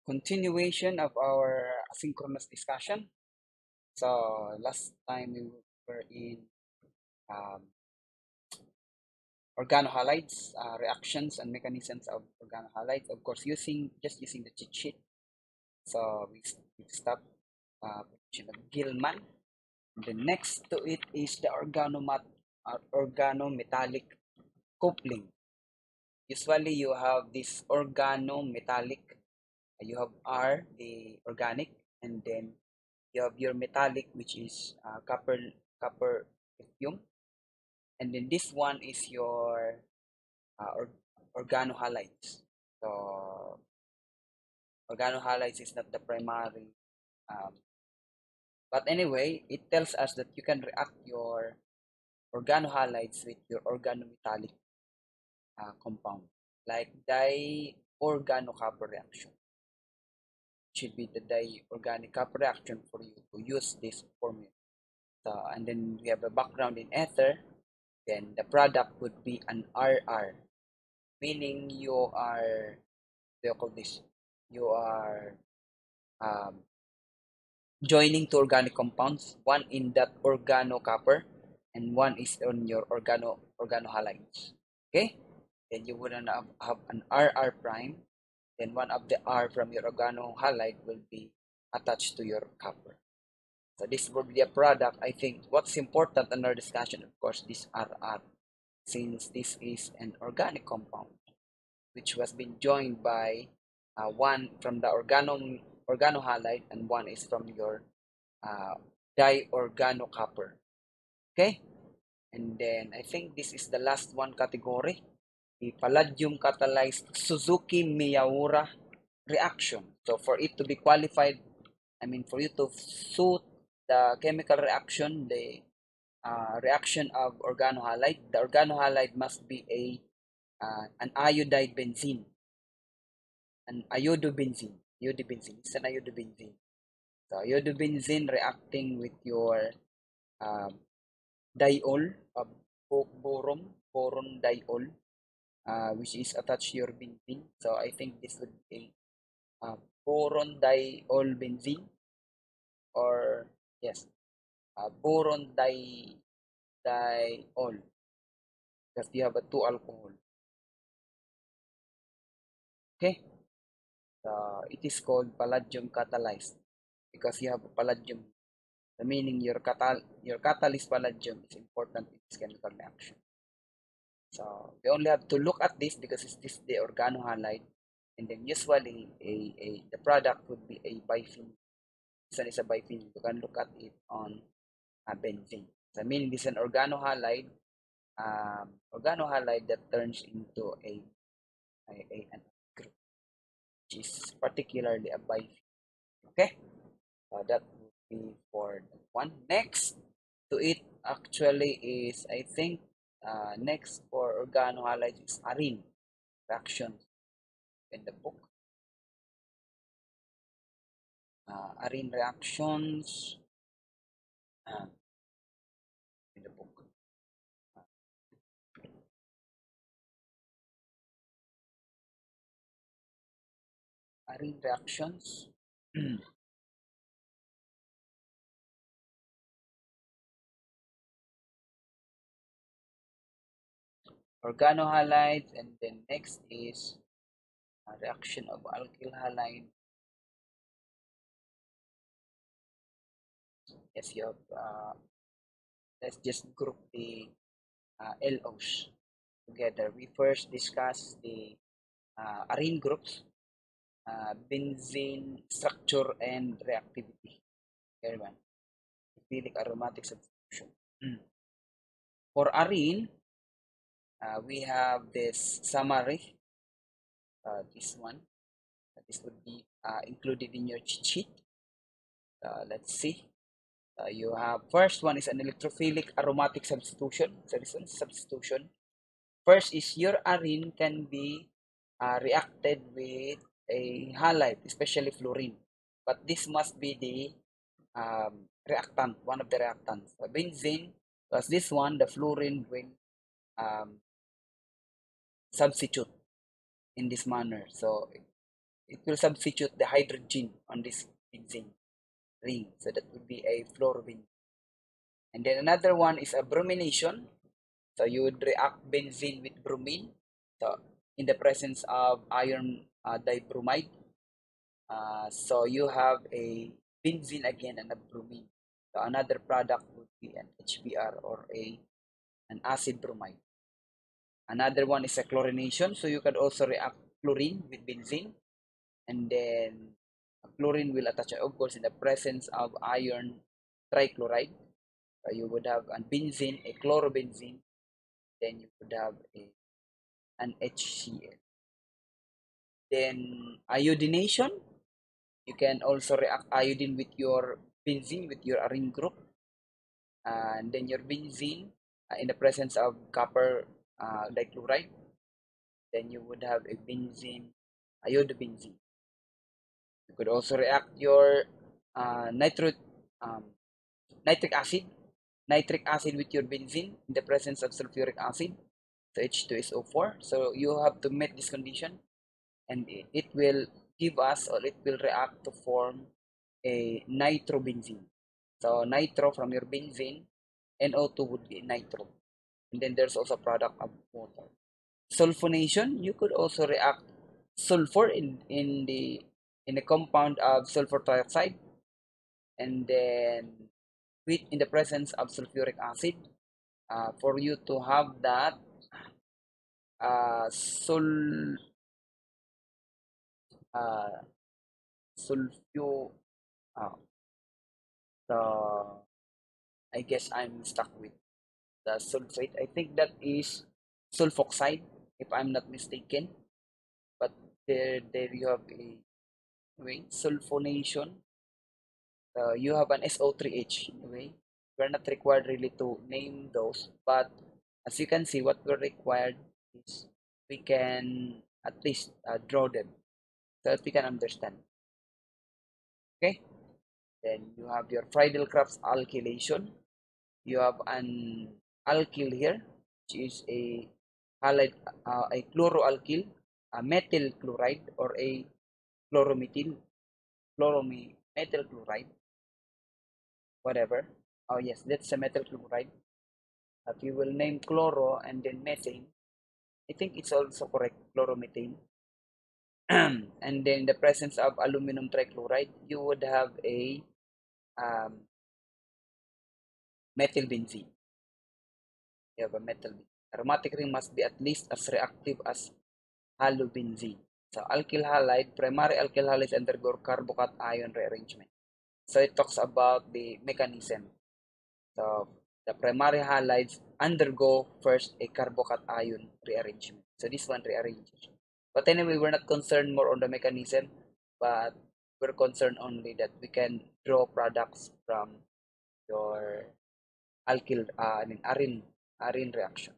Continuation of our asynchronous discussion. So last time we were in um, organohalides, reactions and mechanisms of organohalides. Of course, using the cheat sheet. So we stopped production of Gilman. The next to it is the organometallic coupling. Usually, you have this organometallic. You have R, the organic, and then you have your metallic, which is copper lithium, and then this one is your organohalides. So organohalides is not the primary, um, but anyway, it tells us that you can react your organohalides with your organometallic compound, like diorganocopper reaction. Should be the diorganic copper reaction for you to use this formula. So, and then we have a background in ether, then the product would be an RR, meaning you are, what do you call this? You are um, joining two organic compounds, one in that organocopper and one is on your organohalides. Okay? Then you would have an RR prime, then one of the R from your organohalide will be attached to your copper. So this would be a product. I think what's important in our discussion, of course, this RR, since this is an organic compound, which was been joined by one from the organohalide and one is from your uh, diorganocopper. Okay? And then I think this is the last one category, the palladium catalyzed Suzuki-Miyaura reaction. So for it to be qualified, I mean for you to suit the chemical reaction, the reaction of organohalide, the organohalide must be an iodide benzene, an iodobenzene. Iodobenzene. It's an iodobenzene. So iodobenzene reacting with your um, diol of boron diol, which is attached to your benzene. So I think this would be boron diol benzene, or yes, boron diol, because you have a two alcohol. Okay, it is called palladium catalyzed because you have a palladium. The meaning your catalyst palladium is important in this chemical reaction. So we only have to look at this because it's this the organohalide, and then usually the product would be a biphenyl. This one is a biphenyl. You can look at it on benzene. So meaning this is an organohalide that turns into an group, which is particularly a biphenyl. Okay, that would be for that one. Next to it actually is, I think, next for organohalides is arene reactions in the book. Arene reactions uh, in the book. Arene reactions. Organohalides, and then next is reaction of alkyl halide. Yes, you have, let's just group the LOs together. We first discuss the arene groups, benzene structure and reactivity. Very one. Ethylic aromatic substitution. For arene, we have this summary, this one. This would be included in your cheat sheet. Let's see. You have first one is an electrophilic aromatic substitution. So this one is substitution. First is your arene can be reacted with a halide, especially fluorine. But this must be the reactant, one of the reactants. Benzene, plus this one, the fluorine will um, substitute in this manner. So it will substitute the hydrogen on this benzene ring. So that would be a fluorobenzene. And then another one is a bromination. So you would react benzene with bromine. So in the presence of iron dibromide. So you have a benzene again and a bromine. So another product would be an HBr or an acid bromide. Another one is a chlorination. So you can also react chlorine with benzene, and then chlorine will attach, of course, in the presence of iron trichloride. So you would have a benzene, a chlorobenzene, then you would have an HCl. Then iodination, you can also react iodine with your benzene, with your arene group, and then your benzene in the presence of copper dichloride, then you would have a benzene, iodobenzene. You could also react your uh, nitro, um, nitric acid, with your benzene in the presence of sulfuric acid, so H2SO4. So you have to meet this condition, and it will give us, or it will react to form a nitrobenzene. So nitro from your benzene, NO2 would be nitro. And then there's also product of water. Sulfonation, you could also react sulfur in the compound of sulfur trioxide, and then with in the presence of sulfuric acid, for you to have that uh, sul uh, sulfur the I guess I'm stuck with the sulfate. I think that is sulfoxide, if I'm not mistaken. But there you have a way sulfonation. You have an SO3H anyway. We're not required really to name those, but as you can see, what we're required is we can at least draw them so that we can understand. Okay, then you have your Friedel-Crafts alkylation. You have an alkyl here, which is a halide, a chloroalkyl, a methyl chloride, or a chloromethyl, methyl chloride, whatever. Oh yes, that's a methyl chloride. If you will name chloro and then methane, I think it's also correct, chloromethane. And then in the presence of aluminum trichloride, you would have a um, methyl benzene. You have a methyl benzene. Aromatic ring must be at least as reactive as halobenzene. So alkyl halide, primary alkyl halides undergo carbocation ion rearrangement. So it talks about the mechanism. So the primary halides undergo first a carbocation ion rearrangement. So this one rearranges. But anyway, we're not concerned more on the mechanism, but we're concerned only that we can draw products from your alkyl, arene reaction.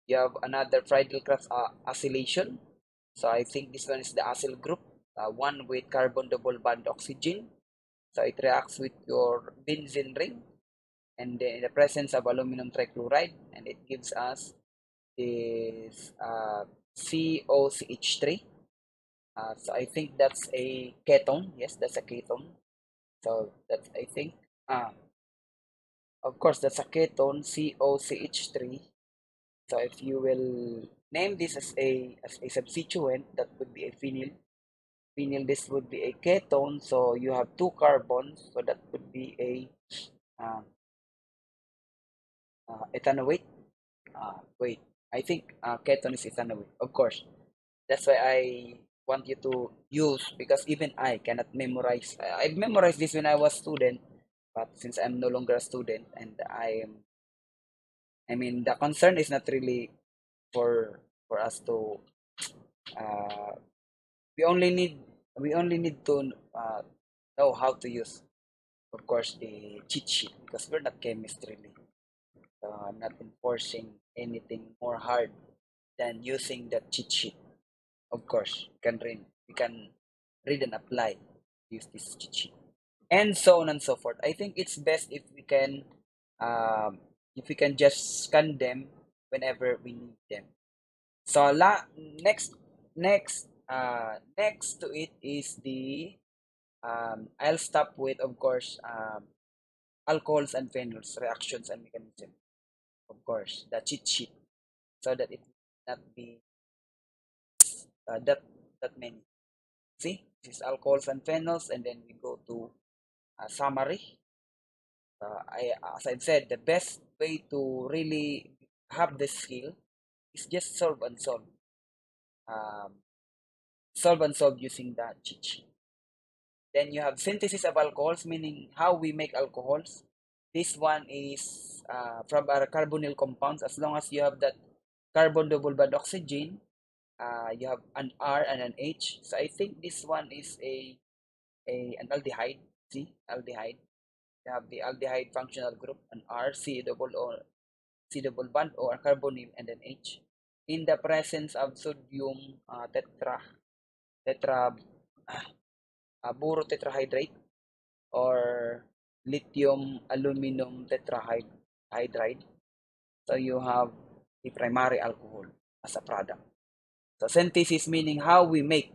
You have another Friedel-Crafts acylation. So I think this one is the acyl group, one with carbon double bond oxygen. So it reacts with your benzene ring, and then in the presence of aluminum trichloride, and it gives us this COCH3. So I think that's a ketone. Yes, that's a ketone. So that's, I think, uh, of course, that's a ketone, COCH3. So if you will name this as a substituent, that would be a phenyl. Phenyl, this would be a ketone, so you have two carbons, so that would be a um, ethanoate. Wait, I think ketone is ethanoate. Of course, that's why I want you to use, because even I cannot memorize. I memorized this when I was student, but since I'm no longer a student and I mean, the concern is not really for us to uh, we only need to know how to use, of course, the cheat sheet, because we're not chemists really. So I'm not enforcing anything more hard than using the cheat sheet. Of course, we can read and apply, use this cheat sheet, and so on and so forth. I think it's best if we can just scan them whenever we need them. So next next Next to it is the I'll stop with, of course, alcohols and phenols, reactions and mechanism. Of course, the cheat sheet, so that it will not be that many. See, this is alcohols and phenols, and then we go to summary. As I've said, the best way to really have the skill is just Um, solve and solve using the cheat sheet. Then you have synthesis of alcohols, meaning how we make alcohols. This one is from our carbonyl compounds. As long as you have that carbon double bond oxygen, you have an R and an H. So I think this one is an aldehyde. See, aldehyde. You have the aldehyde functional group, an R, C double bond or carbonyl, and an H. In the presence of sodium tetra borotetrahydrate or lithium aluminum tetrahydride. So you have the primary alcohol as a product. So synthesis meaning how we make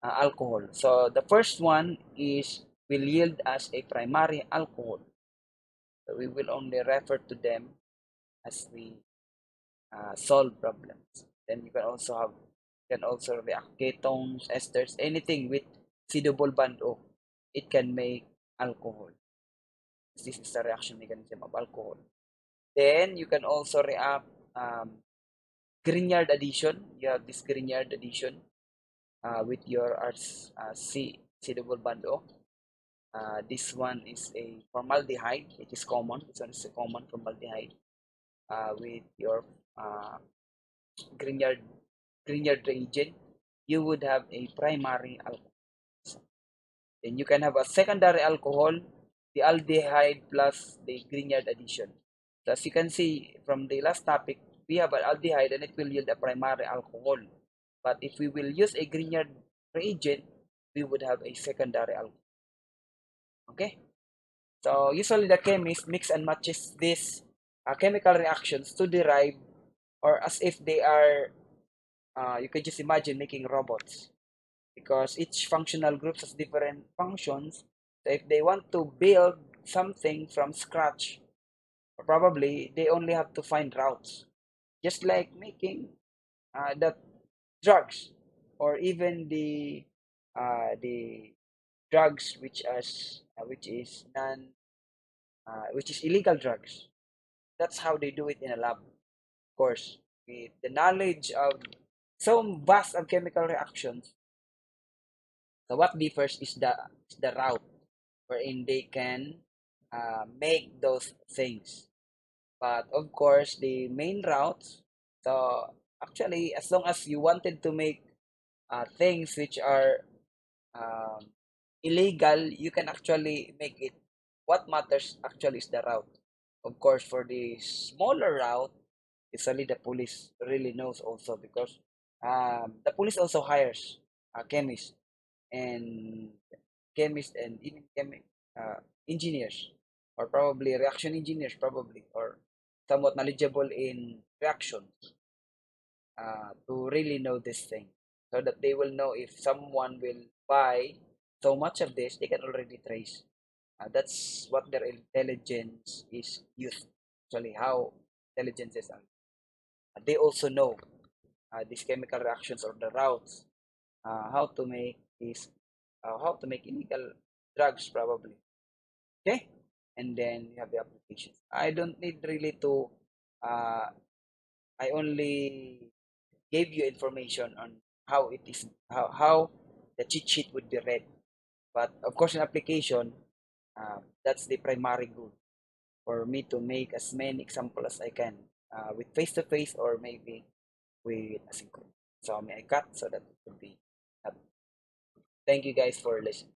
alcohol. So the first one is will yield as a primary alcohol. So we will only refer to them as we solve problems. Then you can also react ketones, esters, anything with C double bond O. It can make alcohol. This is the reaction mechanism of alcohol. Then you can also react Grignard addition. You have this Grignard addition with your C double bond O. This one is a formaldehyde. It is common. This one is a common formaldehyde with your uh, Grignard Grignard reagent. You would have a primary alcohol. Then you can have a secondary alcohol, the aldehyde plus the Grignard addition. So as you can see from the last topic, we have an aldehyde and it will yield a primary alcohol. But if we will use a Grignard reagent, we would have a secondary alcohol. Okay? So usually the chemist mix and matches these chemical reactions to derive or as if they are, you can just imagine making robots because each functional group has different functions. So if they want to build something from scratch, probably they only have to find routes, just like making the drugs or even the drugs which is which is illegal drugs. That's how they do it in a lab, of course, with the knowledge of so vast of chemical reactions. So what differs is the route wherein they can make those things. But of course, the main routes. So actually, as long as you wanted to make things which are um, illegal, you can actually make it. What matters actually is the route. Of course, for the smaller route, it's only the police really knows also because the police also hires chemists and even engineers or probably reaction engineers probably or somewhat knowledgeable in reactions to really know this thing so that they will know if someone will buy so much of this they can already trace that's what their intelligence is used actually how intelligences are they also know these chemical reactions or the routes how to make these how to make illegal drugs probably okay and then you have the applications I don't need really to uh, I only gave you information on how it is how the cheat sheet would be read but of course in application that's the primary goal for me to make as many examples as I can with face to face or maybe with asynchronous so may I cut so that it would be thank you guys for listening